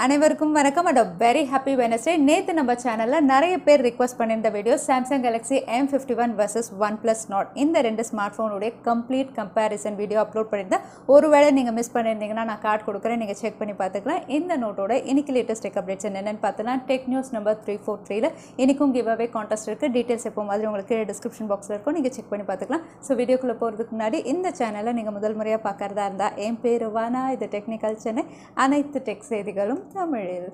அனைவருக்கும் வணக்கம் and a very happy Wednesday. நேத்து நம்ம சேனல்ல நிறைய பேர் ரிக்வெஸ்ட் பண்ணிருந்த video Samsung Galaxy M51 versus OnePlus Nord இந்த ரெண்டு ஸ்மார்ட் போனுடைய கம்ப்ளீட் கம்பேரிசன் வீடியோ அப்லோட் பண்ணிருந்தேன். ஒருவேளை நீங்க மிஸ் பண்ணிருந்தீங்கன்னா நான் கார்டு கொடுக்கிறேன், நீங்க செக் பண்ணி பார்த்துக்கலாம். இந்த நோட்டோட இன்னைக்கு லேட்டஸ்ட் டெக் அப்டேட்ஸ் என்னன்னு பார்த்தனா டெக் நியூஸ் நம்பர் 343 ல இன்னைக்கும் கிவ் அவே கான்டெஸ்ட் இருக்கு. டீடைல்ஸ் எப்போ மாதிரி உங்களுக்கு டிஸ்கிரிப்ஷன் பாக்ஸ்ல இருக்கும், நீங்க செக் பண்ணி பார்த்துக்கலாம். சோ வீடியோக்குள்ள போறதுக்கு முன்னாடி இந்த சேனலை நீங்க முதல் முறையா பார்க்கறதா இருந்தா என் பேரு வானா, இது டெக்னிக்கல் சென்னை, அனைத்து டெக் செய்திகளும் தமிழில்.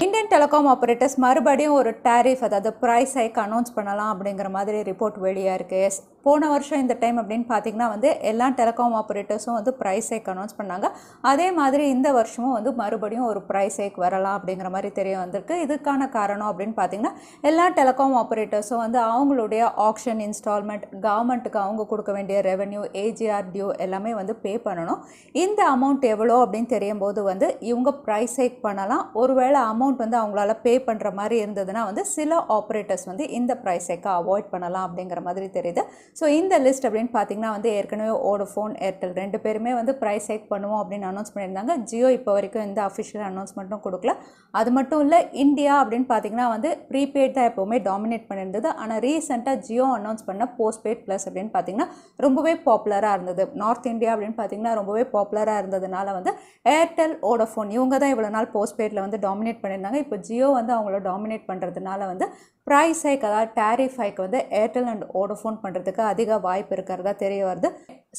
இந்தியன் டெலிகாம் ஆபரேட்டர்ஸ் மறுபடியும் ஒரு டாரிஃப், அதாவது பிரைஸ் ஹைக் அனௌன்ஸ் பண்ணலாம் அப்படிங்கிற மாதிரி ரிப்போர்ட் வெளியாக இருக்குது. போன வருஷம் இந்த டைம் அப்படின்னு பார்த்தீங்கன்னா எல்லா டெலிகாம் ஆபரேட்டர்ஸும் பிரைஸ் ஹைக் அனௌன்ஸ் பண்ணாங்க. அதே மாதிரி இந்த வருஷமும் மறுபடியும் ஒரு பிரைஸ் ஹைக் வரலாம் அப்படிங்கிற மாதிரி தெரிய வந்திருக்கு. இதுக்கான காரணம் அப்படின்னு பார்த்தீங்கன்னா எல்லா டெலிகாம் ஆபரேட்டர்ஸும் அவங்களுடைய ஆக்ஷன் இன்ஸ்டால்மெண்ட், கவர்மெண்ட்டுக்கு அவங்க கொடுக்க வேண்டிய ரெவென்யூ, ஏஜிஆர் டியூ எல்லாமே பே பண்ணணும். இந்த அமௌண்ட் எவ்வளோ அப்படின்னு தெரியும் போது இவங்க ப்ரைஸ் ஹைக் பண்ணலாம். ஒருவேளை அமௌண்ட் அவங்களால பே பண்ணுற மாதிரி இருந்ததுன்னா சில ஆப்ரேட்டர்ஸ் இந்த ப்ரைஸ் ஹைக்கை அவாய்ட் பண்ணலாம் அப்படிங்கிற மாதிரி தெரியுது. ஸோ இந்த லிஸ்ட் அப்படின்னு பார்த்தீங்கன்னா ஏற்கனவே வோடஃபோன், ஏர்டெல் ரெண்டு பேருமே ப்ரைஸ் ஹைக் பண்ணுவோம் அப்படின்னு அனௌன்ஸ் பண்ணியிருந்தாங்க. ஜியோ இப்போ வரைக்கும் எந்த அஃபிஷியல் அனௌன்ஸ்மெண்ட்டும் கொடுக்கல. அது மட்டும் இல்லை, இந்தியா அப்படின்னு பார்த்தீங்கன்னா ப்ரீபெய்ட் தான் எப்போவுமே டாமினேட் பண்ணியிருந்தது. ஆனால் ரீசெண்டாக ஜியோ அனௌன்ஸ் பண்ண போஸ்ட்பெய்ட் ப்ளஸ் அப்படின்னு பார்த்தீங்கன்னா ரொம்பவே பாப்புலராக இருந்தது. நார்த் இந்தியா அப்படின்னு பார்த்தீங்கன்னா ரொம்பவே பாப்புலராக இருந்ததுனால ஏர்டெல், வோடஃபோன் இவங்க தான் இவ்வளோ நாள் போஸ்ட்பெய்டில் டாமினேட் பண்ணியிருந்தாங்க. இப்போ ஜியோ அவங்கள டாமினேட் பண்ணுறதுனால ப்ரைஸ் ஹைக், அதாவது tariff hike Airtel and Vodafone பண்ணுறதுக்கு அதிக வாய்ப்பு இருக்கிறதா தெரிய வருது.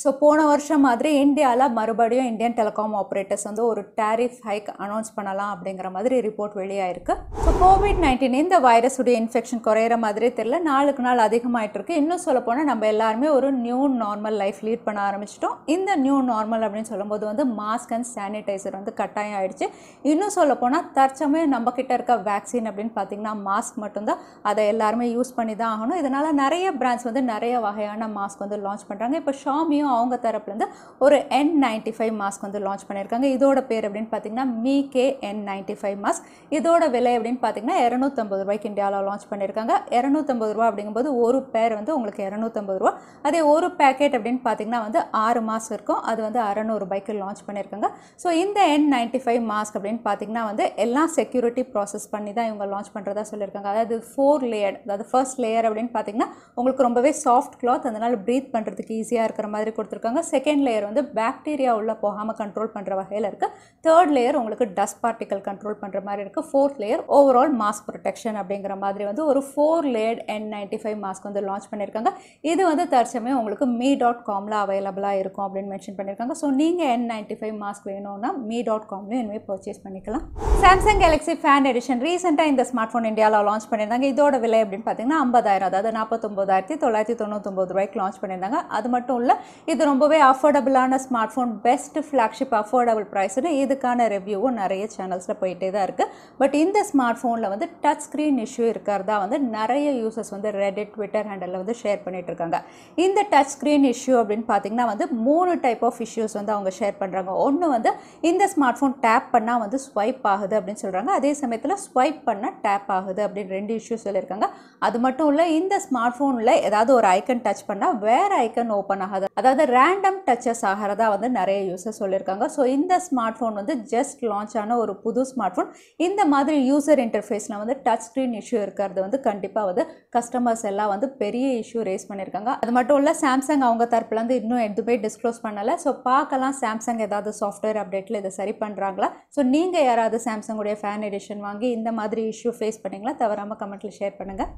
ஸோ போன வருஷம் மாதிரி இந்தியாவில் மறுபடியும் இந்தியன் டெலிகாம் ஆப்ரேட்டர்ஸ் ஒரு டாரிஃப் ஹைக் அனௌன்ஸ் பண்ணலாம் அப்படிங்கிற மாதிரி ரிப்போர்ட் வெளியாயிருக்கு. ஸோ கோவிட்-19 இந்த வைரஸுடைய இன்ஃபெக்ஷன் குறையிற மாதிரி தெரியல, நாளுக்கு நாள் அதிகமாகிட்டு இருக்கு. இன்னும் சொல்ல போனால் நம்ம எல்லாருமே ஒரு நியூ நார்மல் லைஃப் லீட் பண்ண ஆரம்பிச்சிட்டோம். இந்த நியூ நார்மல் அப்படின்னு சொல்லும்போது மாஸ்க் அண்ட் சானிடைசர் கட்டாயம் ஆயிடுச்சு. இன்னும் சொல்ல போனால் தற்சமயம் நம்ம கிட்ட இருக்க வேக்சின் அப்படின்னு பார்த்தீங்கன்னா மாஸ்க் மட்டும்தான். அதை எல்லாருமே யூஸ் பண்ணி தான் ஆகணும். இதனால் நிறைய பிராண்ட்ஸ் நிறைய வகையான மாஸ்க் லான்ச் பண்ணுறாங்க. இப்போ ஷாமியும் அவங்க தரப்புலேருந்து ஒரு N95 மாஸ்க் லான்ச் பண்ணியிருக்காங்க. இதோட பேர் அப்படின்னு பார்த்தீங்கன்னா மீகே N95 மாஸ்க். இதோட விலை அப்படின்னு பார்த்தீங்கன்னா 250 ரூபாய்க்கு இந்தியாவில் லான்ச் பண்ணியிருக்காங்க. 250 ரூபா அப்படிங்கும்போது ஒரு பேர் உங்களுக்கு 250 ரூபா. அதே ஒரு பேக்கெட் அப்படின்னு பார்த்தீங்கன்னா 6 மாஸ்க் இருக்கும். அது 600 ரூபாய்க்கு லான்ச் பண்ணியிருக்காங்க. ஸோ இந்த N95 மாஸ்க் அப்படின்னு பார்த்தீங்கன்னா எல்லாம் செக்யூரிட்டி ப்ராசஸ் பண்ணி தான் இவங்க லான்ச் பண்ணுறதா சொல்லியிருக்காங்க. அதாவது 4 லேயர், அதாவது ஃபர்ஸ்ட் லேயர் அப்படின்னு பார்த்தீங்கன்னா உங்களுக்கு ரொம்பவே சாஃப்ட் கிளாத், அதனால் ப்ரீத் பண்ணுறதுக்கு ஈஸியாக இருக்கிற மாதிரி கொடுத்துருக்காங்க. செகண்ட் லேயர் பேக்டீரியா உள்ள போகாமல் கண்ட்ரோல் பண்ணுற வகையில் இருக்குது. தேர்ட் லேயர் உங்களுக்கு டஸ்ட் பார்ட்டிகல் கண்ட்ரோல் பண்ணுற மாதிரி இருக்குது. Fourth layer overall mask protection அப்படிங்கிற மாதிரி ஒரு 4 லேயர்ட் N95 மாஸ்க் லான்ச் பண்ணியிருக்காங்க. இது தற்சமயம் உங்களுக்கு me.comல அவைலபிளாக இருக்கும் அப்படின்னு மென்ஷன் பண்ணியிருக்காங்க. ஸோ நீங்கள் N95 மாஸ்க் வேணும்னா me.comலையும் இனிமேல் பர்ச்சேஸ் பண்ணிக்கலாம். சாம்சங் கேலக்ஸி ஃபேன் எடிஷன் ரீசெண்டாக இந்த ஸ்மார்ட் ஃபோன் இந்தியாவில் லான்ச் பண்ணியிருந்தாங்க. இதோட விலை அப்படின்னு பார்த்தீங்கன்னா 50,000, அதாவது 49,999 ரூபாய்க்கு லான்ச் பண்ணியிருந்தாங்க. அது மட்டும் இல்லை, இது ரொம்பவே அஃபோர்டபுளான smartphone, best flagship affordable ப்ரைஸ்னு இதுக்கான ரிவ்யூவும் நிறைய சேனல்ஸில் போயிட்டே தான் இருக்குது. பட் இந்த ஸ்மார்ட் ஃபோனில் டச் ஸ்க்ரீன் இஷ்யூ இருக்கிறதா நிறைய யூசர்ஸ் ரெடிட், ட்விட்டர் ஹேண்டலில் ஷேர் பண்ணிட்டு இருக்காங்க. இந்த டச் ஸ்க்ரீன் இஷ்யூ அப்படின்னு பார்த்தீங்கன்னா 3 டைப் ஆஃப் இஷ்யூஸ் அவங்க ஷேர் பண்ணுறாங்க. ஒன்று இந்த ஸ்மார்ட் ஃபோன் டேப் பண்ணால் ஸ்வைப் ஆகுது அப்படின்னு சொல்கிறாங்க. அதே சமயத்தில் ஸ்வைப் பண்ணால் டேப் ஆகுது அப்படின்னு 2 இஷ்யூஸ் சொல்லியிருக்காங்க. அது மட்டும் இல்லை, இந்த ஸ்மார்ட் ஃபோனில் ஏதாவது ஒரு ஐக்கன் டச் பண்ணால் வேறு ஐக்கன் ஓப்பன் ஆகாது, அதாவது ரேண்டம் டச்சஸ் ஆகிறதா நிறைய யூசர் சொல்லியிருக்காங்க. ஸோ இந்த ஸ்மார்ட் ஃபோன் ஜஸ்ட் லான்ச் ஆன ஒரு புது ஸ்மார்ட் ஃபோன். இந்த மாதிரி யூசர் இன்டர்ஃபேஸில் டச் ஸ்க்ரீன் இஷ்யூ இருக்கிறது கண்டிப்பாக கஸ்டமர்ஸ் எல்லாம் பெரிய இஷ்யூ ரேஸ் பண்ணியிருக்காங்க. அது மட்டும் இல்லை, சாம்சங் அவங்க தரப்புலேருந்து இன்னும் எதுவுமே டிஸ்க்ளோஸ் பண்ணலை. ஸோ பார்க்கலாம் சாம்சங் ஏதாவது சாஃப்ட்வேர் அப்டேட்டில் இதை சரி பண்ணுறாங்களா. ஸோ நீங்கள் யாராவது சாம்சங்குடைய ஃபேன் எடிஷன் வாங்கி இந்த மாதிரி இஷ்யூ ஃபேஸ் பண்ணீங்களா, தவறாமல் கமெண்ட்டில் ஷேர் பண்ணுங்கள்.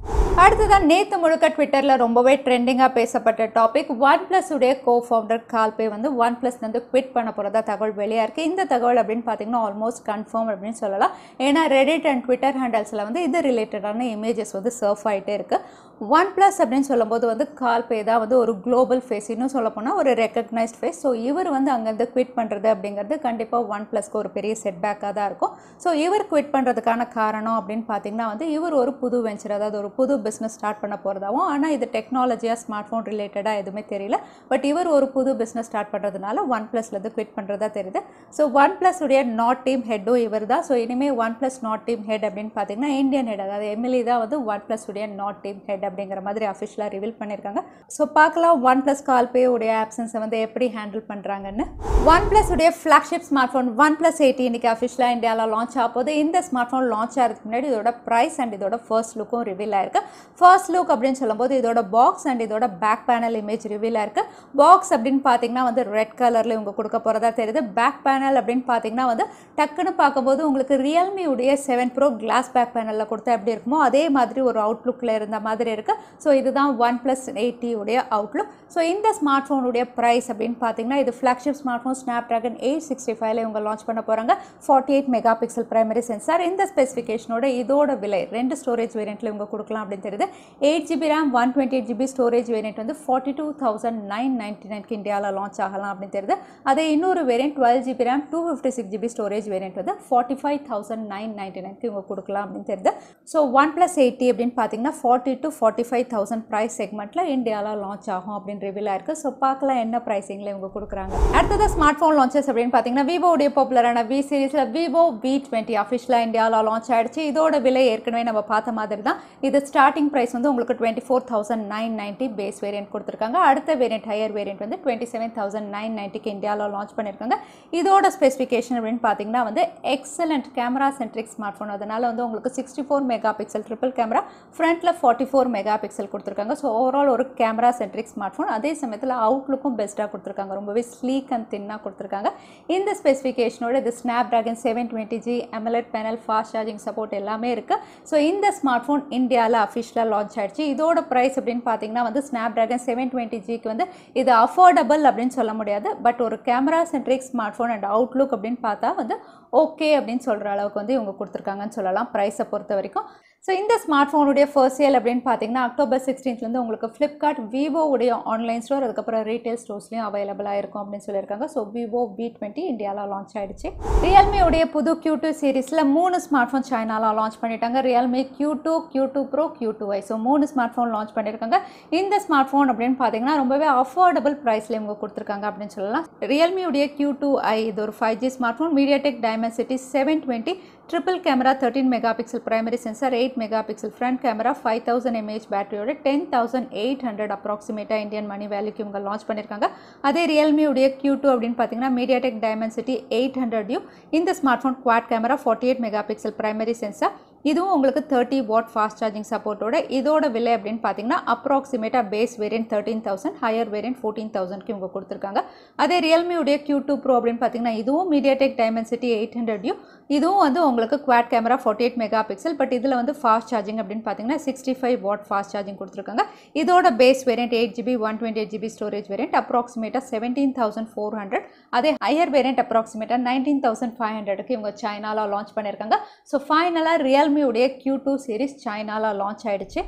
அடுத்ததான் நேற்று முழுக்க ட்விட்டரில் ரொம்பவே ட்ரெண்டிங்காக பேசப்பட்ட டாபிக், OnePlus உடைய கோ-ஃபவுண்டர் கால்பே OnePlus குவிட் பண்ண போகிறதா தகவல் வெளியாக இருக்குது. இந்த தகவல் அப்படின்னு பார்த்தீங்கன்னா ஆல்மோஸ்ட் கன்ஃபார்ம் அப்படின்னு சொல்லலாம். ஏன்னா ரெடிட் அண்ட் ட்விட்டர் ஹேண்டல்ஸில் இது ரிலேட்டடான இமேஜஸ் சர்ஃப் ஆகிட்டே இருக்குது. OnePlus அப்படின்னு சொல்லும்போது கால்பே தான் ஒரு குளோபல் ஃபேஸ், இன்னும் சொல்லப்போனால் ஒரு ரெக்கக்னைஸ்ட் ஃபேஸ். ஸோ இவர் அங்கேருந்து குவிட் பண்ணுறது அப்படிங்கிறது கண்டிப்பாக OnePlusக்கு ஒரு பெரிய செட்பேக்காக தான் இருக்கும். ஸோ இவர் குவிட் பண்ணுறதுக்கான காரணம் அப்படின்னு பார்த்தீங்கன்னா இவர் ஒரு புது வெஞ்சர், அதாவது ஒரு புது பிஸ்னஸ் ஸ்டார்ட் பண்ண போகிறதாவும், ஆனால் இது டெக்னாலஜியாக ஸ்மார்ட் ஃபோன் ரிலேட்டடாக எதுவுமே தெரியல. பட் இவர் ஒரு புது பிஸ்னஸ் ஸ்டார்ட் பண்ணுறதுனால OnePlusலேருந்து குவிட் பண்ணுறதா தெரியுது. ஸோ OnePlus உடைய நாட் டீம் ஹெட்டும் இவர் தான். ஸோ இனிமேல் OnePlus நாட் டீம் ஹெட் அப்படின்னு பார்த்தீங்கன்னா இந்தியன் ஹெட், அதாவது எம்எல்ஏ தான் OnePlus உடைய நாட் டீம் ஹெட் எண்ட் அப்படிங்கிற மாதிரி அஃபிஷியலாக ரிவீல் பண்ணியிருக்காங்க. ஸோ பார்க்கலாம் OnePlus கால்பே உடைய ஆப்ஷன்ஸை வந்து எப்படி ஹேண்டில் பண்ணுறாங்கன்னு. OnePlus உடைய ஃப்ளாக்ஷிப் ஸ்மார்ட் ஃபோன் OnePlus 8 இன்னைக்கு அஃபிஷியலாக இந்தியாவில் லான்ச் ஆகுது. இந்த ஸ்மார்ட் ஃபோன் லான்ச் ஆகிறதுக்கு முன்னாடி இதோட ப்ரைஸ் அண்ட் இதோட ஃபர்ஸ்ட் லுக்கும் ரிவீல் ஆயிருக்கு. ஃபர்ஸ்ட் லுக் அப்படின்னு சொல்லும்போது இதோட பாக்ஸ் அண்ட் இதோட பேக் பேனல் இமேஜ் ரிவீல் ஆயிருக்கு. பாக்ஸ் அப்படின்னு பார்த்தீங்கன்னா வந்து ரெட் கலரில் இவங்க கொடுக்க போகிறதா தெரியுது. பேக் பேனல் அப்படின்னு பார்த்தீங்கன்னா வந்து டக்குன்னு பார்க்கும்போது உங்களுக்கு ரியல்மி உடைய 7 Pro கிளாஸ் பேக் பேனலில் கொடுத்தா எப்படி இருக்குமோ அதே மாதிரி ஒரு அவுட்லுக்கில் இருந்த மாதிரி இருக்குது. ஸோ இதுதான் OnePlus 8 உடைய அவுட்லுக். ஸோ இந்த ஸ்மார்ட் ஃபோனுடைய ப்ரைஸ் அப்படின்னு பார்த்தீங்கன்னா இது ஃப்ளாக்ஷிப் ஸ்மார்ட் ஃபோன் Snapdragon 865 இவங்க லான்ச் பண்ண போகிறாங்க. 48 மெகா பிக்சல் பிரைமரி சென்சார். இந்த ஸ்பெசிஃபிகேஷனோட இதோட விலை 2 ஸ்டோரேஜ் வேரியண்ட்டில் இவங்க கொடுக்கலாம் அப்படின்னு தெரியுது. 8GB RAM 128GB storage variant வந்து 42,999 இந்தியாவில் லான்ச் ஆகலாம் அப்படின்னு தெரியுது. அதே இன்னொரு variant 12GB RAM 256GB storage variant வந்து 45,999 இவங்க கொடுக்கலாம் அப்படின்னு தெரியுது. ஸோ OnePlus 8 அப்படின்னு பார்த்தீங்கன்னா 40,000 to 45,000 ப்ரைஸ் செக்மெண்ட்டில் இந்தியாவில் லான்ச் ஆகும் அப்படின்னு ரிவீல் ஆயிருக்கு. ஸோ பார்க்கலாம் என்ன ப்ரைஸிங்கில் இவங்க கொடுக்குறாங்க. அடுத்தது ஸ்மார்ட் ஃபோன் லான்ச்சஸ் அப்படின்னு பார்த்தீங்கன்னா விவோடைய பாப்புலரான வி சீரிஸில் Vivo V20 அஃபிஷியலாக இந்தியாவில் லான்ச் ஆயிடுச்சு. இதோட விலை ஏற்கனவே நம்ம பார்த்த மாதிரி தான். இது ஸ்டார்டிங் ப்ரைஸ் வந்து உங்களுக்கு 24,990 பேஸ் வேரியன்ட் கொடுத்துருக்காங்க. அடுத்த வேரியன்ட் ஹையர் வேரியன்ட் வந்து 27,990 இந்தியாவில் லான்ச் பண்ணியிருக்காங்க. இதோட ஸ்பெசிஃபிகேஷன் அப்படின்னு பார்த்தீங்கன்னா வந்து excellent camera centric smart phone. அதனால் வந்து உங்களுக்கு 64 மெகா பிக்சல் ட்ரிபிள் கேமரா, ஃப்ரண்ட்டில் 44 மெகா பிக்சல் கொடுத்துருக்காங்க. ஸோ ஓவரால் ஒரு கேமரா சென்ட்ரிக் ஸ்மார்ட் ஃபோன். அதே சமயத்தில் அவுட்லுக்கும் பெஸ்ட்டாக கொடுத்துருக்காங்க. ரொம்பவே ஸ்லீக் அண்ட் தின்னாக கொடுத்துருக்காங்க. இந்த ஸ்பெசிஃபிகேஷனோட இது Snapdragon 720G AMOLED panel, fast charging support எல்லாமே இருக்குது. ஸோ இந்த ஸ்மார்ட் ஃபோன் இந்தியாவில் அஃபிஷியலாக லான்ச் ஆயிடுச்சு. இதோட ப்ரைஸ் அப்படின்னு பார்த்தீங்கன்னா வந்து Snapdragon 720Gக்கு வந்து இது அஃபோர்டபுள் அப்படின்னு சொல்ல முடியாது. பட் ஒரு camera centric smart phone and Outlook அப்படின்னு பார்த்தா வந்து ஓகே அப்படின்னு சொல்கிற அளவுக்கு வந்து இவங்க கொடுத்துருக்காங்கன்னு சொல்லலாம் ப்ரைஸை பொறுத்த வரைக்கும். ஸோ இந்த ஸ்மார்ட் ஃபோனுடைய ஃபர்ஸ்ட் சேல் அப்படின்னு பார்த்தீங்கன்னா October 16 உங்களுக்கு ஃப்ளிப்கார்ட் Vivo உடைய ஆன்லைன் ஸ்டோர் அதுக்கப்புறம் ரீட்டைல் ஸ்டோர்ஸ்லையும் அவைலபிளாக இருக்கும் அப்படின்னு சொல்லியிருக்காங்க. ஸோ Vivo V20 இந்தியாவில் லான்ச் ஆயிடுச்சு. Realme உடைய புது Q2 சீரீஸில் 3 ஸ்மார்ட் ஃபோன் சைனாவில் லான்ச் பண்ணிட்டாங்க. Realme Q2, Q2 Pro, Q2i. So 3 smart phone launch பண்ணியிருக்காங்க. இந்த ஸ்மார்ட் ஃபோன் அப்படின்னு பார்த்தீங்கன்னா ரொம்பவே அஃபோர்டபுள் ப்ரைஸில் இவங்க கொடுத்துருக்காங்க அப்படின்னு சொல்லலாம். Realme உடைய Q2i இது ஒரு 5G smart phone. MediaTek Dimensity 720 triple camera, 13 mega pixel primary sensor, 8 mega pixel front camera, 5000 mAh பேட்டரியோட 10,800 அப்ராக்சிமேட்டாக இந்தியன் மணி வேல்யூக்கு இவங்க லான்ச் பண்ணியிருக்காங்க. அதே Realme உடைய Q2 அப்படின்னு பார்த்தீங்கன்னா MediaTek Dimensity 800U. இந்த smart phone quad camera, 48 mega pixel primary sensor. இதுவும் உங்களுக்கு 30 வாட் ஃபாஸ்ட் சார்ஜிங் சப்போர்ட்டோட. இதோட விலை அப்படின்னு பார்த்தீங்கன்னா அப்ராக்சிமேட்டாக பேஸ் வேரியன்ட் 13,000, ஹையர் வேரியன்ட் 14,000க்கு இவங்க கொடுத்துருக்காங்க. அதே Realme உடைய Q2 Pro அப்படின்னு பார்த்தீங்கன்னா இதுவும் MediaTek Dimensity 800U. இதுவும் வந்து உங்களுக்கு quad camera, 48 mega pixel. But இதில் வந்து ஃபாஸ்ட் சார்ஜிங் அப்படின்னு பார்த்தீங்கன்னா 65 வாட் ஃபாஸ்ட் சார்ஜிங் கொடுத்துருக்காங்க. இதோட base variant 8GB 128GB storage variant அப்ராக்சிமேட்டாக 17,400. அதே ஹையர் வேரியன்ட் அப்ராக்சிமேட்டாக 19,500க்கு இவங்க சைனாவில் லான்ச் பண்ணியிருக்காங்க. ஸோ ஃபைனலாக Realme உடைய Q2 சீரிஸ் சைனாவில் லான்ச் ஆயிடுச்சு.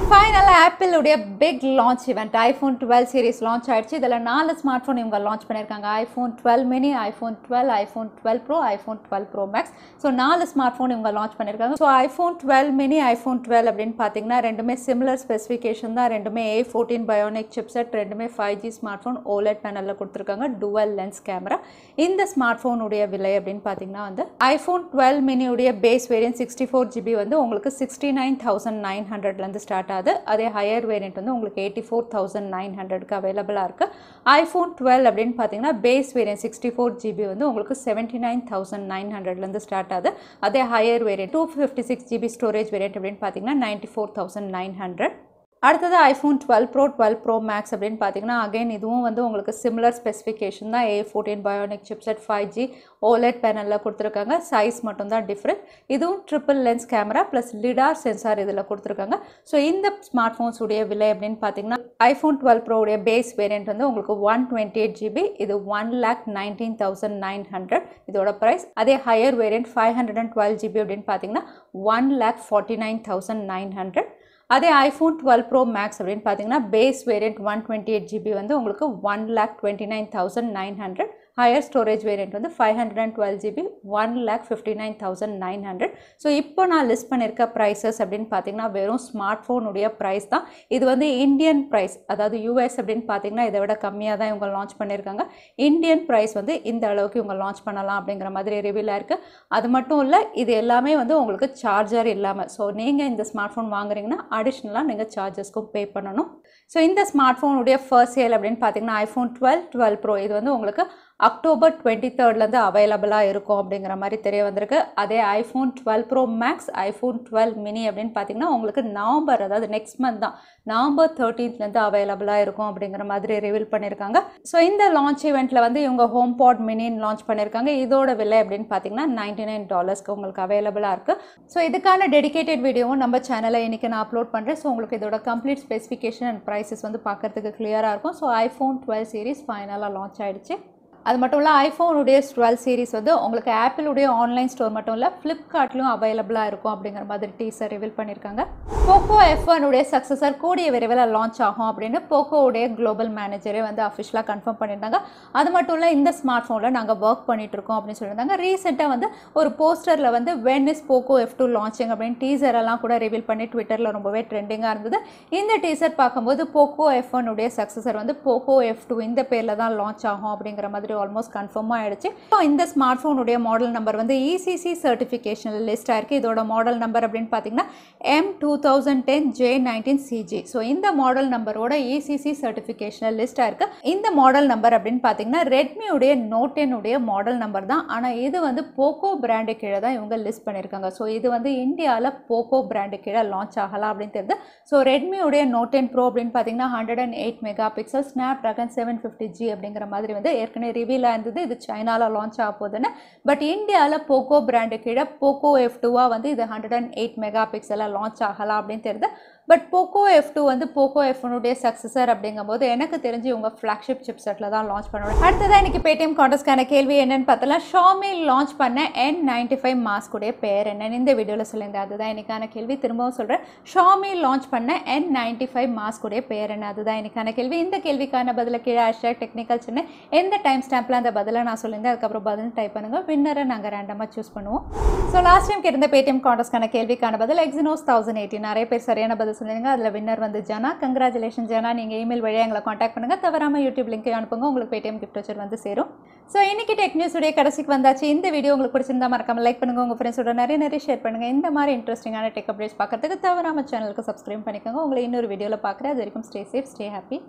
ஃபைனலாக ஆப்பிள் உடைய big launch event iPhone 12 series launch ஆயிடுச்சு. இதில் 4 ஸ்மார்ட் ஃபோன் இவங்க லான்ச் பண்ணியிருக்காங்க. iPhone 12 mini, iPhone 12, iPhone 12 Pro, iPhone 12 Pro Max. So 4 smartphone இவங்க லான்ச் பண்ணியிருக்காங்க. ஸோ iPhone 12 mini, iPhone 12 அப்படின்னு பார்த்தீங்கன்னா ரெண்டுமே சிமிலர் ஸ்பெசிஃபிகேஷன் தான். ரெண்டுமே A14 பயோனிக் சிப்செட், ரெண்டுமே 5G ஸ்மார்ட் ஃபோன், OLED பேனலில் கொடுத்துருக்காங்க, டுவல் லென்ஸ் கேமரா. இந்த ஸ்மார்ட் ஃபோனுடைய விலை அப்படின்னு பார்த்தீங்கன்னா வந்து iPhone 12 mini உடைய பேஸ் வேரியன்ட் 64GB வந்து உங்களுக்கு 69,900லேருந்து ஸ்டார்ட் ஆகுது. அதே ஹையர் வேரியன்ட் வந்து உங்களுக்கு 84,900க்கு அவைலபிளாக இருக்குது. iPhone 12 அப்படின்னு பார்த்தீங்கன்னா பேஸ் வேரியன்ட் 64GB வந்து உங்களுக்கு 79,900லேருந்து ஸ்டார்ட் ஆகுது. அதே higher variant 256GB storage variant அப்படின்னு பார்த்தீங்கன்னா 94,900. அடுத்தது iPhone 12 Pro, 12 Pro Max அப்படின்னு பார்த்தீங்கன்னா அகைன் இதுவும் வந்து உங்களுக்கு சிமிலர் ஸ்பெசிஃபிகேஷன் தான். A14 bionic chipset, 5G OLED பேனலில் கொடுத்துருக்காங்க. சைஸ் மட்டும்தான் டிஃப்ரெண்ட். இதுவும் triple lens camera plus lidar sensor இதில் கொடுத்துருக்காங்க. ஸோ இந்த ஸ்மார்ட் ஃபோன்ஸ் உடைய விலை அப்படின்னு பார்த்தீங்கன்னா iPhone 12 Pro உடைய பேஸ் வேரியன்ட் வந்து உங்களுக்கு 128GB, இது 1,19,900 இதோட ப்ரைஸ். அதே ஹையர் வேரியன்ட் 512GB அப்படின்னு பார்த்தீங்கன்னா 1,49,900. அதே iPhone 12 Pro Max அப்படின்னு பார்த்தீங்கன்னா பேஸ் வேரியன்ட் 128GB வந்து உங்களுக்கு 1,29,900. ஹையர் ஸ்டோரேஜ் வேரியண்ட் வந்து 512GB 1,59,900. ஸோ இப்போ நான் லிஸ்ட் பண்ணியிருக்க ப்ரைஸஸ் அப்படின்னு பார்த்தீங்கன்னா வெறும் ஸ்மார்ட் ஃபோனுடைய ப்ரைஸ் தான். இது வந்து இந்தியன் ப்ரைஸ், அதாவது யூஎஸ் அப்படின்னு பார்த்தீங்கன்னா இதை விட கம்மியாக தான் இவங்க லான்ச் பண்ணியிருக்காங்க. இந்தியன் ப்ரைஸ் வந்து இந்த அளவுக்கு இவங்க லான்ச் பண்ணலாம் அப்படிங்கிற மாதிரி ரிவீலாக இருக்குது. அது மட்டும் இல்லை, இது எல்லாமே வந்து உங்களுக்கு சார்ஜர் இல்லாமல். ஸோ நீங்கள் இந்த ஸ்மார்ட் ஃபோன் வாங்குறீங்கன்னா அடிஷ்னலாக நீங்கள் சார்ஜஸ்க்கும் பே பண்ணணும். ஸோ இந்த ஸ்மார்ட் ஃபோனுடைய ஃபர்ஸ்ட் சேல் அப்படின்னு பார்த்தீங்கன்னா ஐஃபோன் 12 ப்ரோ இது வந்து உங்களுக்கு அக்டோபர் 23 அவைலபிளாக இருக்கும் அப்படிங்கிற மாதிரி தெரிய வந்திருக்கு. அதே iPhone 12 Pro Max, iPhone 12 mini அப்படின்னு பார்த்தீங்கன்னா உங்களுக்கு நவம்பர், அதாவது நெக்ஸ்ட் மந்த் தான், நவம்பர் 13 அவைலபிளாக இருக்கும் அப்படிங்கிற மாதிரி ரிவீல் பண்ணியிருக்காங்க. ஸோ இந்த லான்ச் ஈவெண்ட்டில் வந்து இவங்க ஹோம் பாட் மினின்னு லான்ச் பண்ணியிருக்காங்க. இதோட விலை அப்படின்னு பார்த்தீங்கன்னா $99 உங்களுக்கு அவைலபிளாக இருக்குது. ஸோ இதுக்கான டெடிகேட்டட் வீடியோவும் நம்ம சேனலில் இன்றைக்கி நான் அப்லோட் பண்ணுறேன். ஸோ உங்களுக்கு இதோட கம்ப்ளீட் ஸ்பெசிஃபிகேஷன் அண்ட் ப்ரைஸஸ் வந்து பார்க்குறதுக்கு கிளியராக இருக்கும். ஸோ ஐஃபோன் 12 சீரிஸ் ஃபைனலாக லான்ச் ஆகிடுச்சு. அது மட்டும் இல்லை, ஐஃபோனுடைய 12 சீரிஸ் வந்து உங்களுக்கு ஆப்பிளுடைய ஆன்லைன் ஸ்டோர் மட்டும் இல்லை ஃப்ளிப்கார்ட்லையும் அவைலபிளாக இருக்கும் அப்படிங்கிற மாதிரி டீசர் ரிவீல் பண்ணியிருக்காங்க. போக்கோ F1 உடைய சக்ஸஸர் கூடிய விரைவில் லான்ச் ஆகும் அப்படின்னு போக்கோவுடைய குளோபல் மேனேஜரே வந்து அஃபிஷியலாக கன்ஃபார்ம் பண்ணியிருந்தாங்க. அது மட்டும் இல்லை, இந்த ஸ்மார்ட் ஃபோனில் நாங்கள் ஒர்க் பண்ணிட்டு இருக்கோம் அப்படின்னு சொல்லியிருந்தாங்க. ரீசெண்டாக வந்து ஒரு போஸ்டரில் வந்து when is Poco F2 launching அப்படின்னு டீசர் எல்லாம் கூட ரிவீல் பண்ணி ட்விட்டரில் ரொம்பவே ட்ரெண்டிங்காக இருந்தது. இந்த டீசர் பார்க்கும்போது போக்கோ F1 உடைய சக்ஸஸர் வந்து போக்கோ F2 இந்த பேரில் தான் லான்ச் ஆகும் அப்படிங்கிற மாதிரி ஆல்மோஸ்ட் கன்ஃபார்ம் ஆயிடுச்சு. இந்த ஸ்மார்ட் ஃபோனுடைய மாடல் நம்பர் வந்து ECC சர்டிஃபிகேஷன் லிஸ்ட் ஆயிருக்கு. இதோட மாடல் நம்பர் அப்படின்னு பார்த்தீங்கன்னா M2010J19CG. ஸோ இந்த மாடல் நம்பரோட ECC சர்டிஃபிகேஷன் லிஸ்ட் ஆயிருக்கு. இந்த மாடல் நம்பர் அப்படின்னு பார்த்தீங்கன்னா ரெட்மியுடைய நோட் 10 உடைய மாடல் நம்பர் தான். ஆனால் இது வந்து போக்கோ பிராண்டு கீழே தான் இவங்க லிஸ்ட் பண்ணியிருக்காங்க. ஸோ இது வந்து இந்தியாவில் போக்கோ பிராண்டு கீழே லான்ச் ஆகலாம் அப்படின்னு தெரியுது. ஸோ ரெட்மியுடைய நோட் 10 ப்ரோ அப்படின்னு பார்த்தீங்கன்னா 108 மெகா பிக்சல் ஸ்னாப்டிராகன் 750G அப்படிங்கிற மாதிரி வந்து ஏற்கனவே ரிவீலாக இருந்தது. இது சைனாவில் லான்ச் ஆக போகுதுன்னு. பட் இந்தியாவில் போக்கோ பிராண்டு கீழே போக்கோ F2 வந்து இது 108 மெகா பிக்சலாக லான்ச் ஆகலாம் அப்படின்னு தெரியுது. பட் போக்கோ F2 வந்து போக்கோ F1 உடைய சக்ஸஸர் அப்படிங்கும்போது எனக்கு தெரிஞ்சு இவங்க ஃப்ளாக்ஷிப் சிப்செட்டில் தான் லான்ச் பண்ணுவாங்க. அடுத்ததான் இன்னைக்கு பேடிஎம் கான்டெஸ்ட்கான கேள்வி என்னன்னு பார்த்தலாம். ஷாமி லான்ச் பண்ண N95 மாஸ்க் உடைய பேர் என்னன்னு இந்த வீடியோவில் சொல்லுங்க. அதுதான் இன்னைக்கான கேள்வி. திரும்பவும் சொல்கிறேன், ஷாமி லான்ச் பண்ண N95 மாஸ்க் உடைய பேர் என்ன, அதுதான் இன்னைக்கான கேள்வி. இந்த கேள்விக்கான பதில கீழே #டெக்னிக்கல் சென்னை எந்த டைம் ஸ்டாம்பில் அந்த பதிலை நான் சொல்லியிருந்தேன் அதுக்கப்புறம் பதில் டைப் பண்ணுங்கள். வின்னரை நாங்கள் ரேண்டமாக சூஸ் பண்ணுவோம். ஸோ லாஸ்ட் டைம் கேட்டிருந்த பேடிஎம் கான்டெஸ்ட்கான கேள்விக்கான பதில் எக்ஸினோஸ் 1080. நிறைய பேர் சரியான பதில் சொல்லுங்க. அதில் வின்னர் வந்து ஜனா. கங்க்ராச்சுலேஷன் ஜனா. நீங்கள் இமெயில் வழியாக எங்களை காண்டாக்ட் பண்ணுங்கள். தவறாமல் யூடியூப் லிங்க் அனுப்புங்க. உங்களுக்கு பேடிஎம் கிஃப்ட் வச்சர் வந்து சேரும். ஸோ இன்னைக்கு டெக் நியூஸ் உடைய கடைசிக்கு வந்தாச்சு. இந்த வீடியோ உங்களுக்கு பிடிச்சிருந்தா மறக்காம லைக் பண்ணுங்கள். உங்கள் ஃப்ரெண்ட்ஸோட நிறைய ஷேர் பண்ணுங்கள். இந்த மாதிரி இன்ட்ரெஸ்டிங்கான டெக் அப்டேட்ஸ் பார்க்கறதுக்கு தவறாமல் சேனலுக்கு சப்ஸ்கிரைப் பண்ணிக்கோங்க. உங்களை இன்னொரு வீடியோவில் பார்க்குறேன். அது வரைக்கும் ஸ்டே சேஃப், ஸ்டே ஹாப்பி.